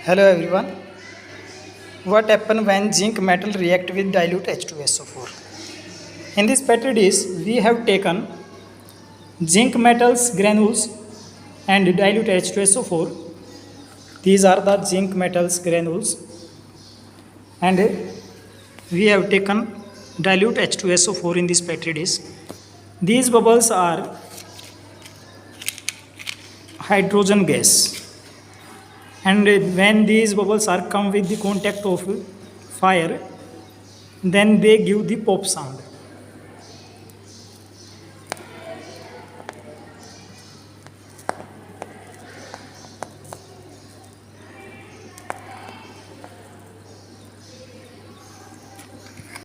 Hello everyone. What happens when zinc metal react with dilute H2SO4? In this petri dish, we have taken zinc metals granules and dilute H2SO4. These are the zinc metals granules, and we have taken dilute H2SO4 in this petri dish. These bubbles are hydrogen gas, and when these bubbles are come with the contact of fire, then they give the pop sound.